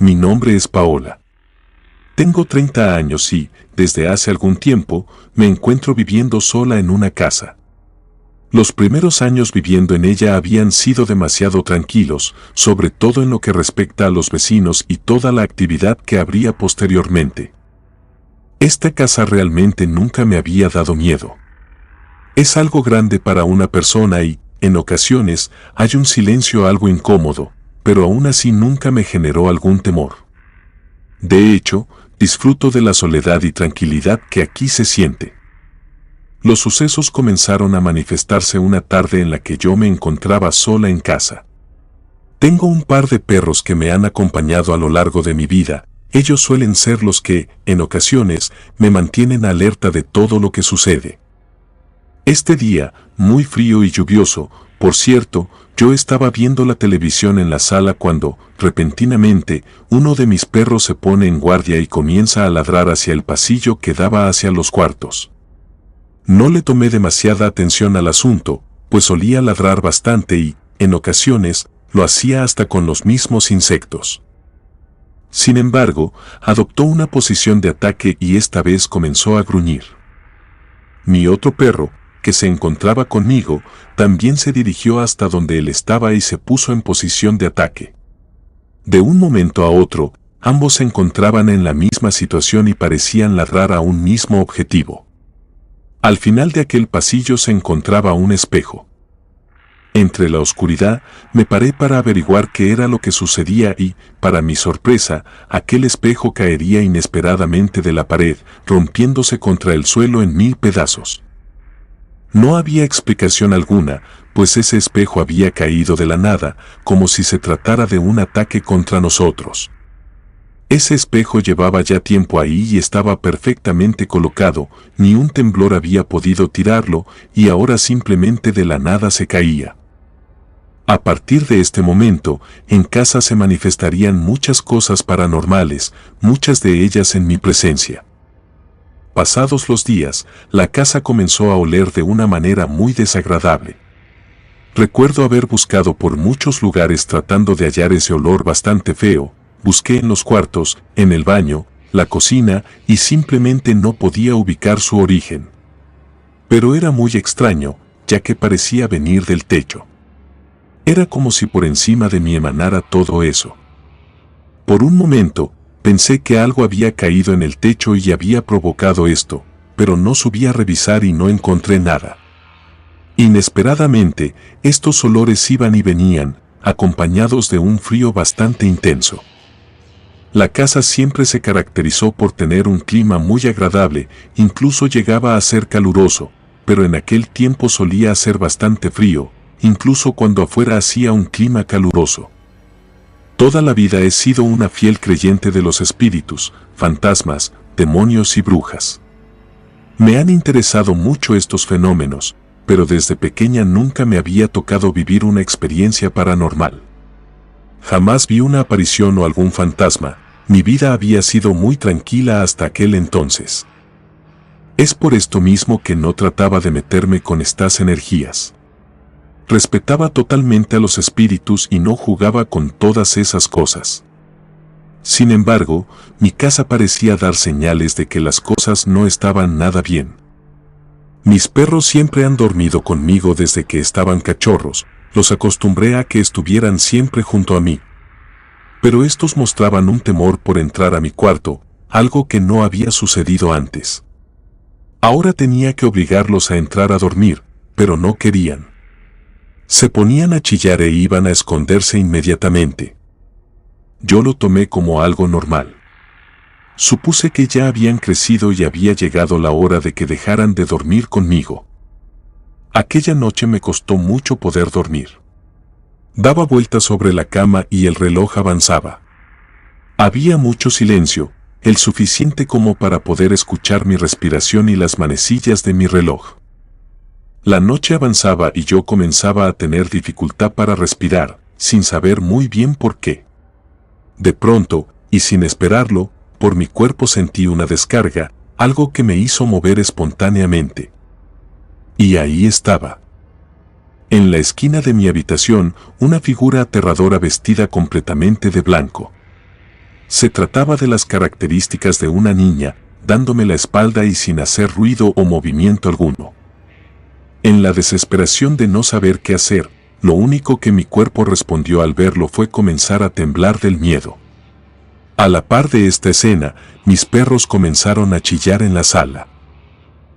Mi nombre es Paola. Tengo 30 años y, desde hace algún tiempo, me encuentro viviendo sola en una casa. Los primeros años viviendo en ella habían sido demasiado tranquilos, sobre todo en lo que respecta a los vecinos y toda la actividad que habría posteriormente. Esta casa realmente nunca me había dado miedo. Es algo grande para una persona y, en ocasiones, hay un silencio algo incómodo, pero aún así nunca me generó algún temor. De hecho, disfruto de la soledad y tranquilidad que aquí se siente. Los sucesos comenzaron a manifestarse una tarde en la que yo me encontraba sola en casa. Tengo un par de perros que me han acompañado a lo largo de mi vida. Ellos suelen ser los que, en ocasiones, me mantienen alerta de todo lo que sucede. Este día, muy frío y lluvioso, por cierto, yo estaba viendo la televisión en la sala cuando, repentinamente, uno de mis perros se pone en guardia y comienza a ladrar hacia el pasillo que daba hacia los cuartos. No le tomé demasiada atención al asunto, pues solía ladrar bastante y, en ocasiones, lo hacía hasta con los mismos insectos. Sin embargo, adoptó una posición de ataque y esta vez comenzó a gruñir. Mi otro perro, que se encontraba conmigo, también se dirigió hasta donde él estaba y se puso en posición de ataque. De un momento a otro, ambos se encontraban en la misma situación y parecían ladrar a un mismo objetivo. Al final de aquel pasillo se encontraba un espejo. Entre la oscuridad, me paré para averiguar qué era lo que sucedía y, para mi sorpresa, aquel espejo caería inesperadamente de la pared, rompiéndose contra el suelo en 1000 pedazos. No había explicación alguna, pues ese espejo había caído de la nada, como si se tratara de un ataque contra nosotros. Ese espejo llevaba ya tiempo ahí y estaba perfectamente colocado, ni un temblor había podido tirarlo, y ahora simplemente de la nada se caía. A partir de este momento, en casa se manifestarían muchas cosas paranormales, muchas de ellas en mi presencia. Pasados los días, la casa comenzó a oler de una manera muy desagradable. Recuerdo haber buscado por muchos lugares tratando de hallar ese olor bastante feo. Busqué en los cuartos, en el baño, la cocina y simplemente no podía ubicar su origen. Pero era muy extraño, ya que parecía venir del techo. Era como si por encima de mí emanara todo eso. Por un momento, pensé que algo había caído en el techo y había provocado esto, pero no subí a revisar y no encontré nada. Inesperadamente, estos olores iban y venían, acompañados de un frío bastante intenso. La casa siempre se caracterizó por tener un clima muy agradable, incluso llegaba a ser caluroso, pero en aquel tiempo solía hacer bastante frío, incluso cuando afuera hacía un clima caluroso. Toda la vida he sido una fiel creyente de los espíritus, fantasmas, demonios y brujas. Me han interesado mucho estos fenómenos, pero desde pequeña nunca me había tocado vivir una experiencia paranormal. Jamás vi una aparición o algún fantasma. Mi vida había sido muy tranquila hasta aquel entonces. Es por esto mismo que no trataba de meterme con estas energías. Respetaba totalmente a los espíritus y no jugaba con todas esas cosas. Sin embargo, mi casa parecía dar señales de que las cosas no estaban nada bien. Mis perros siempre han dormido conmigo desde que estaban cachorros, los acostumbré a que estuvieran siempre junto a mí. Pero estos mostraban un temor por entrar a mi cuarto, algo que no había sucedido antes. Ahora tenía que obligarlos a entrar a dormir, pero no querían. Se ponían a chillar e iban a esconderse inmediatamente. Yo lo tomé como algo normal. Supuse que ya habían crecido y había llegado la hora de que dejaran de dormir conmigo. Aquella noche me costó mucho poder dormir. Daba vueltas sobre la cama y el reloj avanzaba. Había mucho silencio, el suficiente como para poder escuchar mi respiración y las manecillas de mi reloj. La noche avanzaba y yo comenzaba a tener dificultad para respirar, sin saber muy bien por qué. De pronto, y sin esperarlo, por mi cuerpo sentí una descarga, algo que me hizo mover espontáneamente. Y ahí estaba. En la esquina de mi habitación, una figura aterradora vestida completamente de blanco. Se trataba de las características de una niña, dándome la espalda y sin hacer ruido o movimiento alguno. En la desesperación de no saber qué hacer, lo único que mi cuerpo respondió al verlo fue comenzar a temblar del miedo. A la par de esta escena, mis perros comenzaron a chillar en la sala.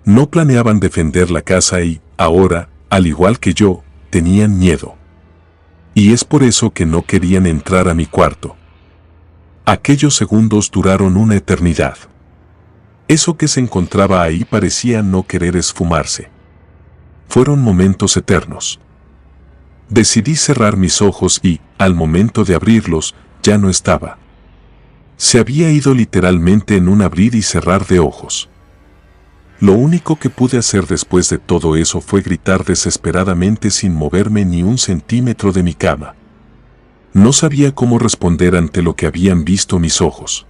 No planeaban defender la casa y, ahora, al igual que yo, tenían miedo. Y es por eso que no querían entrar a mi cuarto. Aquellos segundos duraron una eternidad. Eso que se encontraba ahí parecía no querer esfumarse. Fueron momentos eternos. Decidí cerrar mis ojos y, al momento de abrirlos, ya no estaba. Se había ido literalmente en un abrir y cerrar de ojos. Lo único que pude hacer después de todo eso fue gritar desesperadamente sin moverme ni un centímetro de mi cama. No sabía cómo responder ante lo que habían visto mis ojos.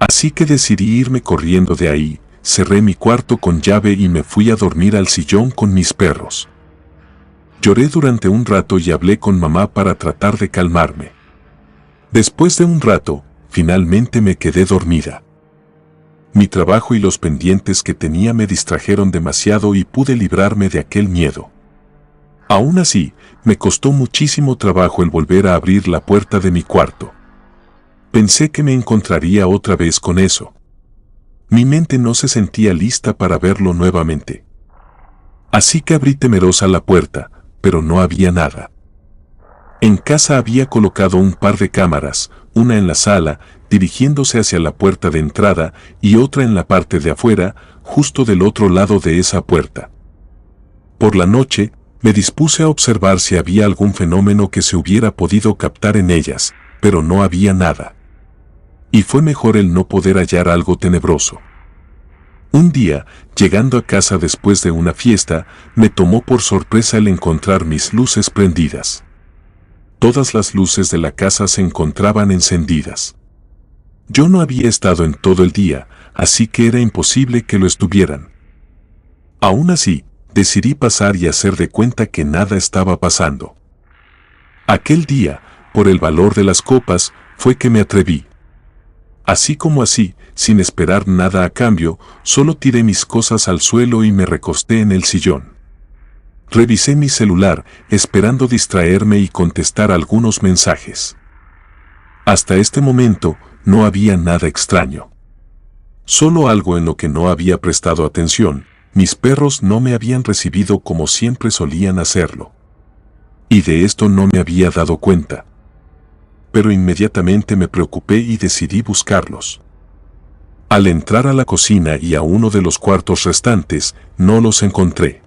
Así que decidí irme corriendo de ahí, cerré mi cuarto con llave y me fui a dormir al sillón con mis perros. Lloré durante un rato y hablé con mamá para tratar de calmarme. Después de un rato, finalmente me quedé dormida. Mi trabajo y los pendientes que tenía me distrajeron demasiado y pude librarme de aquel miedo. Aún así, me costó muchísimo trabajo el volver a abrir la puerta de mi cuarto. Pensé que me encontraría otra vez con eso. Mi mente no se sentía lista para verlo nuevamente. Así que abrí temerosa la puerta, pero no había nada. En casa había colocado un par de cámaras, una en la sala, dirigiéndose hacia la puerta de entrada, y otra en la parte de afuera, justo del otro lado de esa puerta. Por la noche, me dispuse a observar si había algún fenómeno que se hubiera podido captar en ellas, pero no había nada. Y fue mejor el no poder hallar algo tenebroso. Un día, llegando a casa después de una fiesta, me tomó por sorpresa el encontrar mis luces prendidas. Todas las luces de la casa se encontraban encendidas. Yo no había estado en todo el día, así que era imposible que lo estuvieran. Aún así, decidí pasar y hacer de cuenta que nada estaba pasando. Aquel día, por el valor de las copas, fue que me atreví. Así como así, sin esperar nada a cambio, solo tiré mis cosas al suelo y me recosté en el sillón. Revisé mi celular, esperando distraerme y contestar algunos mensajes. Hasta este momento, no había nada extraño. Solo algo en lo que no había prestado atención: mis perros no me habían recibido como siempre solían hacerlo. Y de esto no me había dado cuenta. Pero inmediatamente me preocupé y decidí buscarlos. Al entrar a la cocina y a uno de los cuartos restantes, no los encontré.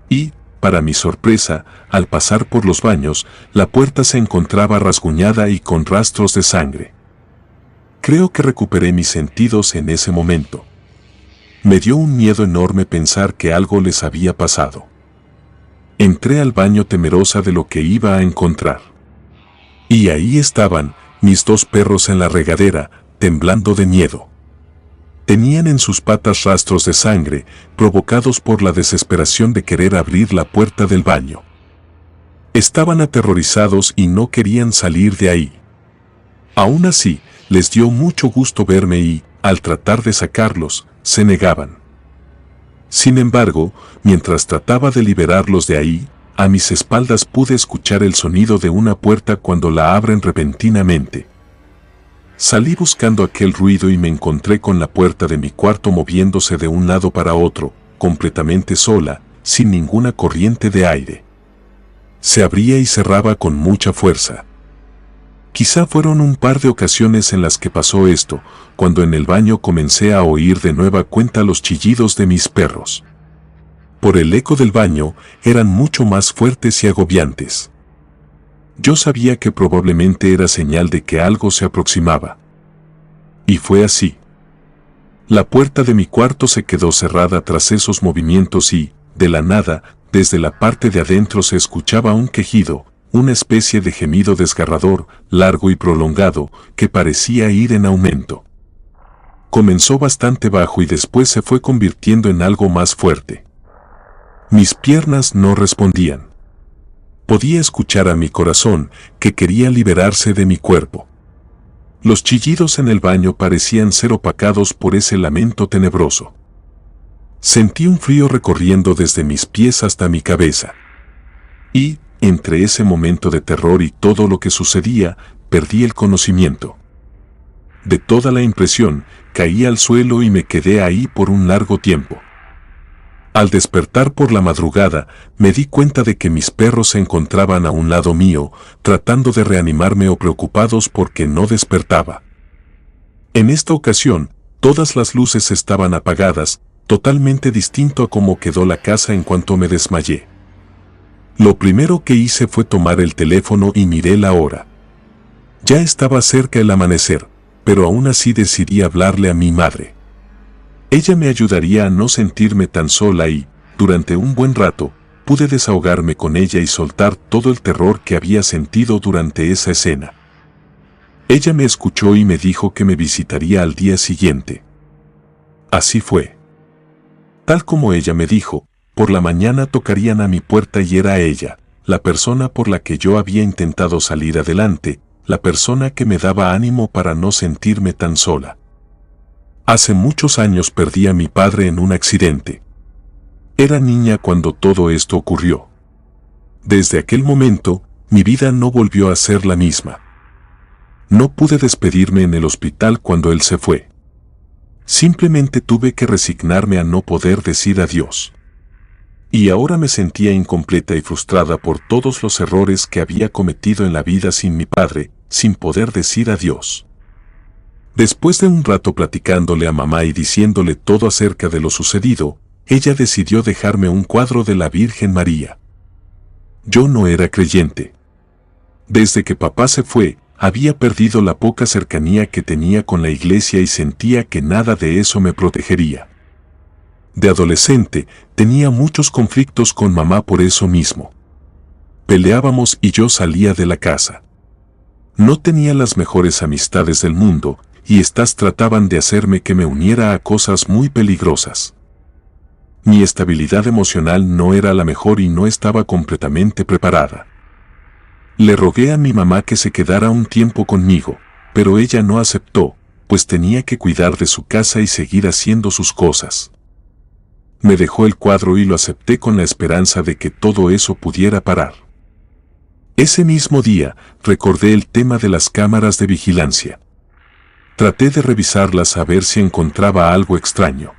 Y, para mi sorpresa, al pasar por los baños, la puerta se encontraba rasguñada y con rastros de sangre. Creo que recuperé mis sentidos en ese momento. Me dio un miedo enorme pensar que algo les había pasado. Entré al baño temerosa de lo que iba a encontrar. Y ahí estaban, mis dos perros en la regadera, temblando de miedo. Tenían en sus patas rastros de sangre, provocados por la desesperación de querer abrir la puerta del baño. Estaban aterrorizados y no querían salir de ahí. Aún así, les dio mucho gusto verme y, al tratar de sacarlos, se negaban. Sin embargo, mientras trataba de liberarlos de ahí, a mis espaldas pude escuchar el sonido de una puerta cuando la abren repentinamente. Salí buscando aquel ruido y me encontré con la puerta de mi cuarto moviéndose de un lado para otro, completamente sola, sin ninguna corriente de aire. Se abría y cerraba con mucha fuerza. Quizá fueron un par de ocasiones en las que pasó esto, cuando en el baño comencé a oír de nueva cuenta los chillidos de mis perros. Por el eco del baño, eran mucho más fuertes y agobiantes. Yo sabía que probablemente era señal de que algo se aproximaba. Y fue así. La puerta de mi cuarto se quedó cerrada tras esos movimientos y, de la nada, desde la parte de adentro se escuchaba un quejido, una especie de gemido desgarrador, largo y prolongado, que parecía ir en aumento. Comenzó bastante bajo y después se fue convirtiendo en algo más fuerte. Mis piernas no respondían. Podía escuchar a mi corazón, que quería liberarse de mi cuerpo. Los chillidos en el baño parecían ser opacados por ese lamento tenebroso. Sentí un frío recorriendo desde mis pies hasta mi cabeza. Y, entre ese momento de terror y todo lo que sucedía, perdí el conocimiento. De toda la impresión, caí al suelo y me quedé ahí por un largo tiempo. Al despertar por la madrugada, me di cuenta de que mis perros se encontraban a un lado mío, tratando de reanimarme o preocupados porque no despertaba. En esta ocasión, todas las luces estaban apagadas, totalmente distinto a cómo quedó la casa en cuanto me desmayé. Lo primero que hice fue tomar el teléfono y miré la hora. Ya estaba cerca el amanecer, pero aún así decidí hablarle a mi madre. Ella me ayudaría a no sentirme tan sola y, durante un buen rato, pude desahogarme con ella y soltar todo el terror que había sentido durante esa escena. Ella me escuchó y me dijo que me visitaría al día siguiente. Así fue. Tal como ella me dijo, por la mañana tocarían a mi puerta y era ella, la persona por la que yo había intentado salir adelante, la persona que me daba ánimo para no sentirme tan sola. Hace muchos años perdí a mi padre en un accidente. Era niña cuando todo esto ocurrió. Desde aquel momento, mi vida no volvió a ser la misma. No pude despedirme en el hospital cuando él se fue. Simplemente tuve que resignarme a no poder decir adiós. Y ahora me sentía incompleta y frustrada por todos los errores que había cometido en la vida sin mi padre, sin poder decir adiós. Después de un rato platicándole a mamá y diciéndole todo acerca de lo sucedido, ella decidió dejarme un cuadro de la Virgen María. Yo no era creyente. Desde que papá se fue, había perdido la poca cercanía que tenía con la iglesia y sentía que nada de eso me protegería. De adolescente, tenía muchos conflictos con mamá por eso mismo. Peleábamos y yo salía de la casa. No tenía las mejores amistades del mundo, y estas trataban de hacerme que me uniera a cosas muy peligrosas. Mi estabilidad emocional no era la mejor y no estaba completamente preparada. Le rogué a mi mamá que se quedara un tiempo conmigo, pero ella no aceptó, pues tenía que cuidar de su casa y seguir haciendo sus cosas. Me dejó el cuadro y lo acepté con la esperanza de que todo eso pudiera parar. Ese mismo día, recordé el tema de las cámaras de vigilancia. Traté de revisarlas a ver si encontraba algo extraño.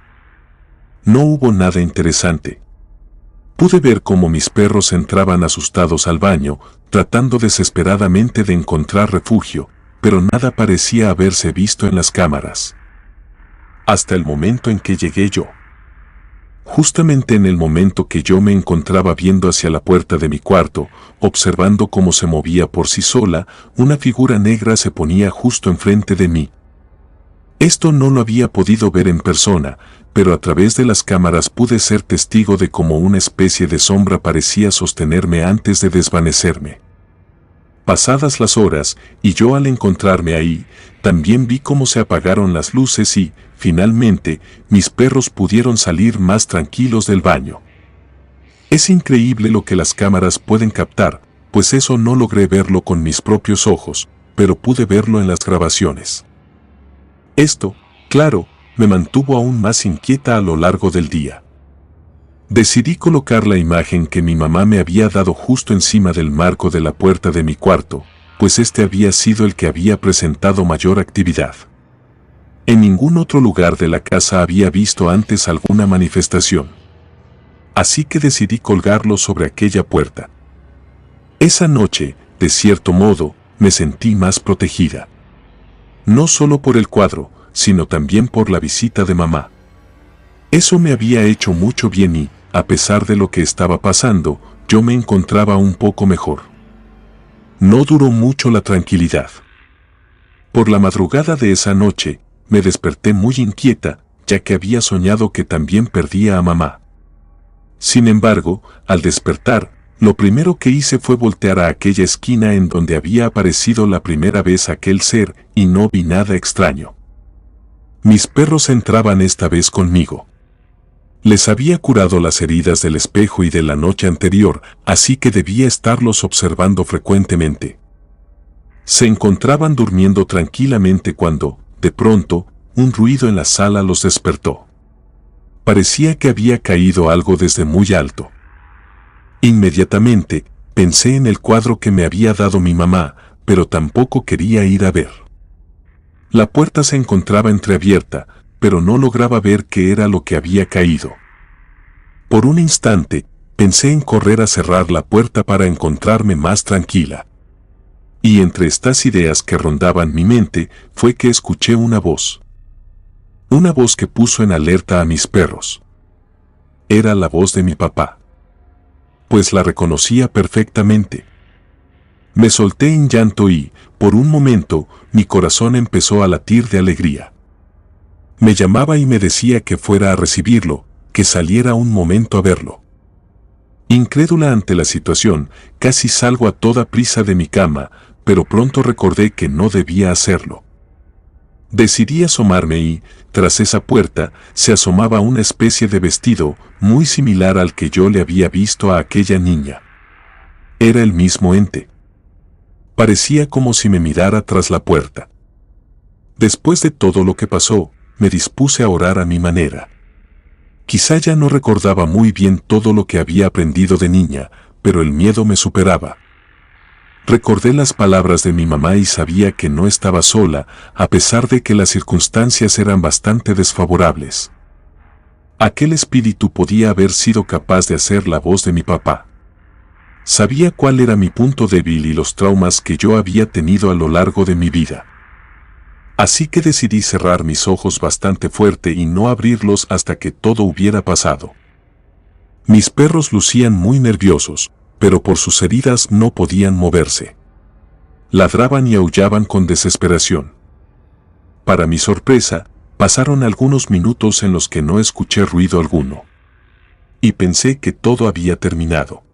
No hubo nada interesante. Pude ver cómo mis perros entraban asustados al baño, tratando desesperadamente de encontrar refugio, pero nada parecía haberse visto en las cámaras. Hasta el momento en que llegué yo. Justamente en el momento que yo me encontraba viendo hacia la puerta de mi cuarto, observando cómo se movía por sí sola, una figura negra se ponía justo enfrente de mí. Esto no lo había podido ver en persona, pero a través de las cámaras pude ser testigo de cómo una especie de sombra parecía sostenerme antes de desvanecerme. Pasadas las horas, y yo al encontrarme ahí, también vi cómo se apagaron las luces y, finalmente, mis perros pudieron salir más tranquilos del baño. Es increíble lo que las cámaras pueden captar, pues eso no logré verlo con mis propios ojos, pero pude verlo en las grabaciones. Esto, claro, me mantuvo aún más inquieta a lo largo del día. Decidí colocar la imagen que mi mamá me había dado justo encima del marco de la puerta de mi cuarto, pues este había sido el que había presentado mayor actividad. En ningún otro lugar de la casa había visto antes alguna manifestación. Así que decidí colgarlo sobre aquella puerta. Esa noche, de cierto modo, me sentí más protegida. No solo por el cuadro, sino también por la visita de mamá. Eso me había hecho mucho bien y, a pesar de lo que estaba pasando, yo me encontraba un poco mejor. No duró mucho la tranquilidad. Por la madrugada de esa noche, me desperté muy inquieta, ya que había soñado que también perdía a mamá. Sin embargo, al despertar, lo primero que hice fue voltear a aquella esquina en donde había aparecido la primera vez aquel ser, y no vi nada extraño. Mis perros entraban esta vez conmigo. Les había curado las heridas del espejo y de la noche anterior, así que debía estarlos observando frecuentemente. Se encontraban durmiendo tranquilamente cuando, de pronto, un ruido en la sala los despertó. Parecía que había caído algo desde muy alto. Inmediatamente, pensé en el cuadro que me había dado mi mamá, pero tampoco quería ir a ver. La puerta se encontraba entreabierta, pero no lograba ver qué era lo que había caído. Por un instante, pensé en correr a cerrar la puerta para encontrarme más tranquila. Y entre estas ideas que rondaban mi mente, fue que escuché una voz. Una voz que puso en alerta a mis perros. Era la voz de mi papá. Pues la reconocía perfectamente. Me solté en llanto y, por un momento, mi corazón empezó a latir de alegría. Me llamaba y me decía que fuera a recibirlo, que saliera un momento a verlo. Incrédula ante la situación, casi salgo a toda prisa de mi cama, pero pronto recordé que no debía hacerlo. Decidí asomarme y, tras esa puerta, se asomaba una especie de vestido, muy similar al que yo le había visto a aquella niña. Era el mismo ente. Parecía como si me mirara tras la puerta. Después de todo lo que pasó, me dispuse a orar a mi manera. Quizá ya no recordaba muy bien todo lo que había aprendido de niña, pero el miedo me superaba. Recordé las palabras de mi mamá y sabía que no estaba sola, a pesar de que las circunstancias eran bastante desfavorables. Aquel espíritu podía haber sido capaz de hacer la voz de mi papá. Sabía cuál era mi punto débil y los traumas que yo había tenido a lo largo de mi vida. Así que decidí cerrar mis ojos bastante fuerte y no abrirlos hasta que todo hubiera pasado. Mis perros lucían muy nerviosos, pero por sus heridas no podían moverse. Ladraban y aullaban con desesperación. Para mi sorpresa, pasaron algunos minutos en los que no escuché ruido alguno. Y pensé que todo había terminado.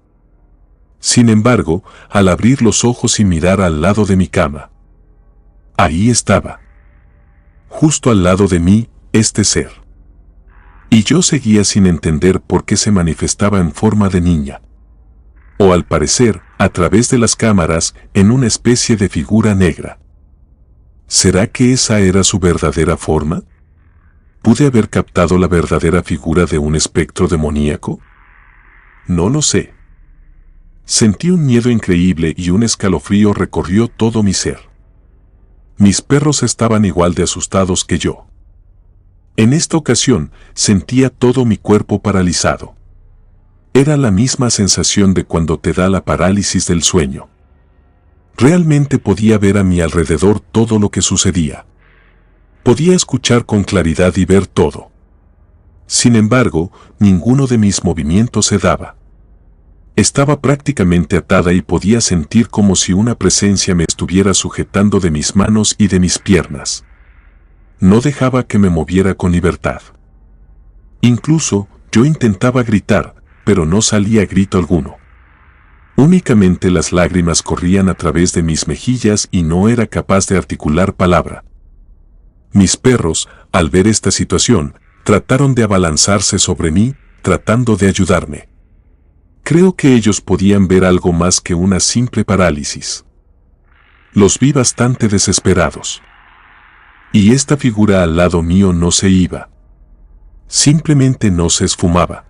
Sin embargo, al abrir los ojos y mirar al lado de mi cama, ahí estaba. Justo al lado de mí, este ser. Y yo seguía sin entender por qué se manifestaba en forma de niña. O al parecer, a través de las cámaras, en una especie de figura negra. ¿Será que esa era su verdadera forma? ¿Pude haber captado la verdadera figura de un espectro demoníaco? No lo sé. Sentí un miedo increíble y un escalofrío recorrió todo mi ser. Mis perros estaban igual de asustados que yo. En esta ocasión, sentía todo mi cuerpo paralizado. Era la misma sensación de cuando te da la parálisis del sueño. Realmente podía ver a mi alrededor todo lo que sucedía. Podía escuchar con claridad y ver todo. Sin embargo, ninguno de mis movimientos se daba. Estaba prácticamente atada y podía sentir como si una presencia me estuviera sujetando de mis manos y de mis piernas. No dejaba que me moviera con libertad. Incluso, yo intentaba gritar, pero no salía grito alguno. Únicamente las lágrimas corrían a través de mis mejillas y no era capaz de articular palabra. Mis perros, al ver esta situación, trataron de abalanzarse sobre mí, tratando de ayudarme. Creo que ellos podían ver algo más que una simple parálisis. Los vi bastante desesperados. Y esta figura al lado mío no se iba. Simplemente no se esfumaba.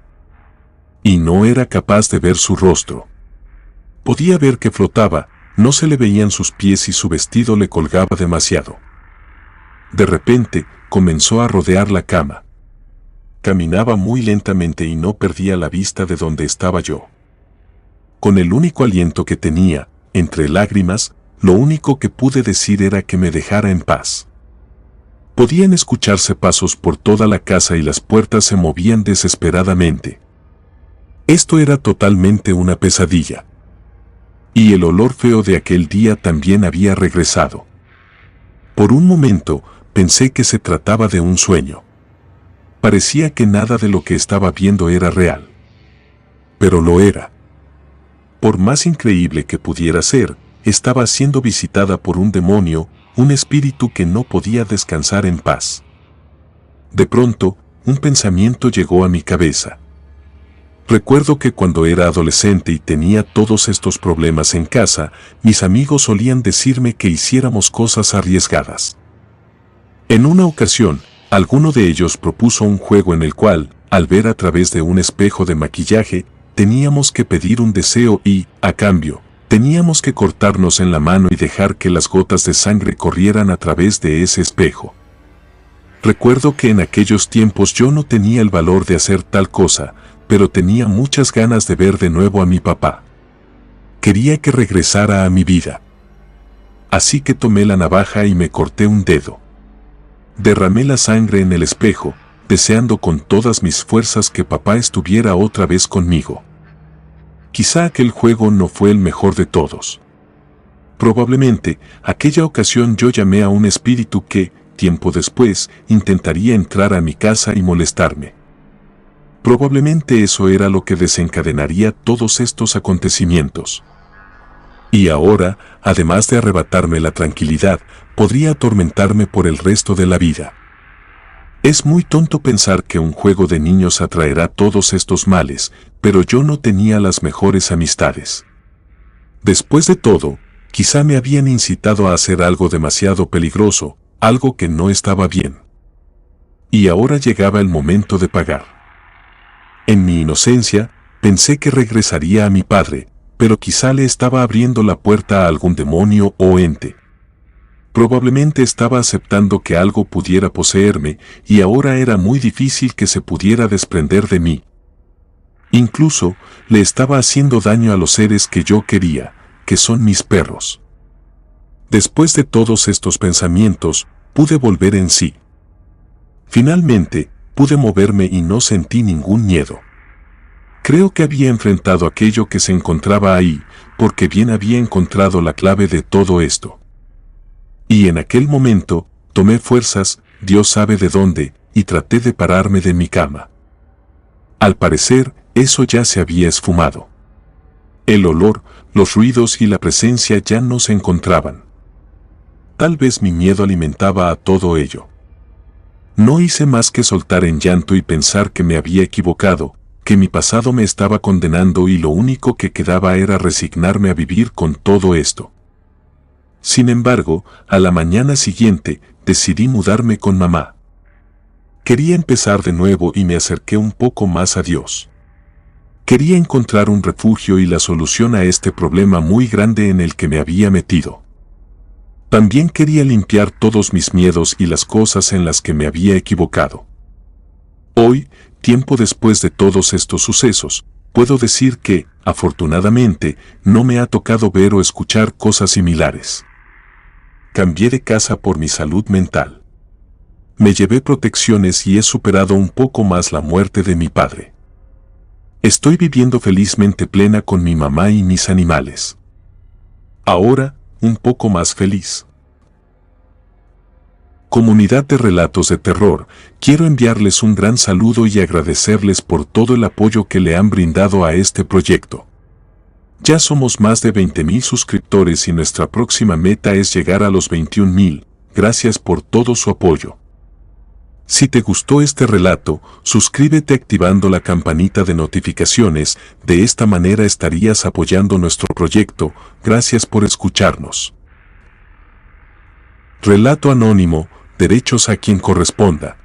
Y no era capaz de ver su rostro. Podía ver que flotaba, no se le veían sus pies y su vestido le colgaba demasiado. De repente, comenzó a rodear la cama. Caminaba muy lentamente y no perdía la vista de donde estaba yo. Con el único aliento que tenía, entre lágrimas, lo único que pude decir era que me dejara en paz. Podían escucharse pasos por toda la casa y las puertas se movían desesperadamente. Esto era totalmente una pesadilla. Y el olor feo de aquel día también había regresado. Por un momento, pensé que se trataba de un sueño. Parecía que nada de lo que estaba viendo era real. Pero lo era. Por más increíble que pudiera ser, estaba siendo visitada por un demonio, un espíritu que no podía descansar en paz. De pronto, un pensamiento llegó a mi cabeza. Recuerdo que cuando era adolescente y tenía todos estos problemas en casa, mis amigos solían decirme que hiciéramos cosas arriesgadas. En una ocasión, alguno de ellos propuso un juego en el cual, al ver a través de un espejo de maquillaje, teníamos que pedir un deseo y, a cambio, teníamos que cortarnos en la mano y dejar que las gotas de sangre corrieran a través de ese espejo. Recuerdo que en aquellos tiempos yo no tenía el valor de hacer tal cosa, pero tenía muchas ganas de ver de nuevo a mi papá. Quería que regresara a mi vida. Así que tomé la navaja y me corté un dedo. Derramé la sangre en el espejo, deseando con todas mis fuerzas que papá estuviera otra vez conmigo. Quizá aquel juego no fue el mejor de todos. Probablemente, aquella ocasión yo llamé a un espíritu que, tiempo después, intentaría entrar a mi casa y molestarme. Probablemente eso era lo que desencadenaría todos estos acontecimientos. Y ahora, además de arrebatarme la tranquilidad, podría atormentarme por el resto de la vida. Es muy tonto pensar que un juego de niños atraerá todos estos males, pero yo no tenía las mejores amistades. Después de todo, quizá me habían incitado a hacer algo demasiado peligroso, algo que no estaba bien. Y ahora llegaba el momento de pagar. En mi inocencia, pensé que regresaría a mi padre, pero quizá le estaba abriendo la puerta a algún demonio o ente. Probablemente estaba aceptando que algo pudiera poseerme y ahora era muy difícil que se pudiera desprender de mí. Incluso, le estaba haciendo daño a los seres que yo quería, que son mis perros. Después de todos estos pensamientos, pude volver en sí. Finalmente, pude moverme y no sentí ningún miedo. Creo que había enfrentado aquello que se encontraba ahí, porque bien había encontrado la clave de todo esto. Y en aquel momento, tomé fuerzas, Dios sabe de dónde, y traté de pararme de mi cama. Al parecer, eso ya se había esfumado. El olor, los ruidos y la presencia ya no se encontraban. Tal vez mi miedo alimentaba a todo ello. No hice más que soltar en llanto y pensar que me había equivocado, que mi pasado me estaba condenando y lo único que quedaba era resignarme a vivir con todo esto. Sin embargo, a la mañana siguiente, decidí mudarme con mamá. Quería empezar de nuevo y me acerqué un poco más a Dios. Quería encontrar un refugio y la solución a este problema muy grande en el que me había metido. También quería limpiar todos mis miedos y las cosas en las que me había equivocado. Hoy, tiempo después de todos estos sucesos, puedo decir que, afortunadamente, no me ha tocado ver o escuchar cosas similares. Cambié de casa por mi salud mental. Me llevé protecciones y he superado un poco más la muerte de mi padre. Estoy viviendo felizmente plena con mi mamá y mis animales. Ahora, un poco más feliz. Comunidad de Relatos de Terror, quiero enviarles un gran saludo y agradecerles por todo el apoyo que le han brindado a este proyecto. Ya somos más de 20,000 suscriptores y nuestra próxima meta es llegar a los 21,000. Gracias por todo su apoyo. Si te gustó este relato, suscríbete activando la campanita de notificaciones, de esta manera estarías apoyando nuestro proyecto. Gracias por escucharnos. Relato anónimo, derechos a quien corresponda.